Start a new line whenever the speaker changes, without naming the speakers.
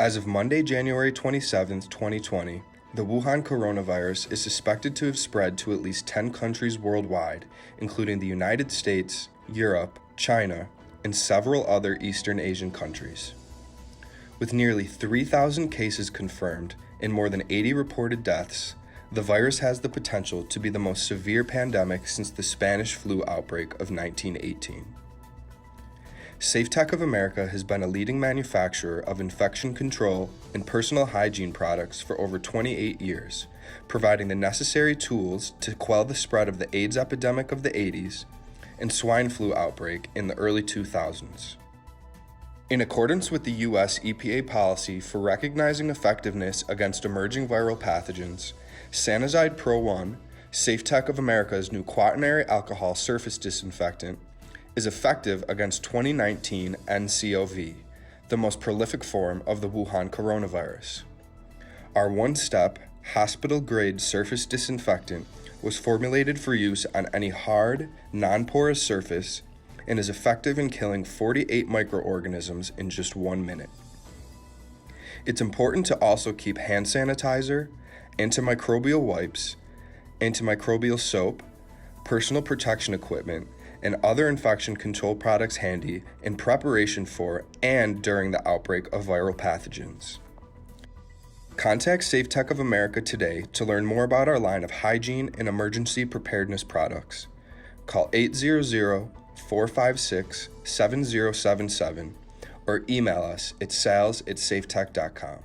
As of Monday, January 27, 2020, the Wuhan coronavirus is suspected to have spread to at least 10 countries worldwide, including the United States, Europe, China, and several other Eastern Asian countries. With nearly 3,000 cases confirmed and more than 80 reported deaths, the virus has the potential to be the most severe pandemic since the Spanish flu outbreak of 1918. Safetec of America has been a leading manufacturer of infection control and personal hygiene products for over 28 years, providing the necessary tools to quell the spread of the AIDS epidemic of the 80s and swine flu outbreak in the early 2000s. In accordance with the U.S. EPA policy for recognizing effectiveness against emerging viral pathogens, SaniZide Pro 1, Safetec of America's new quaternary alcohol surface disinfectant, is effective against 2019 nCoV, the most prolific form of the Wuhan coronavirus. Our one-step, hospital-grade surface disinfectant was formulated for use on any hard, non-porous surface and is effective in killing 48 microorganisms in just 1 minute. It's important to also keep hand sanitizer, antimicrobial wipes, antimicrobial soap, personal protection equipment, and other infection control products handy in preparation for and during the outbreak of viral pathogens. Contact Safetec of America today to learn more about our line of hygiene and emergency preparedness products. Call 800-456-7077 or email us at sales@safetec.com.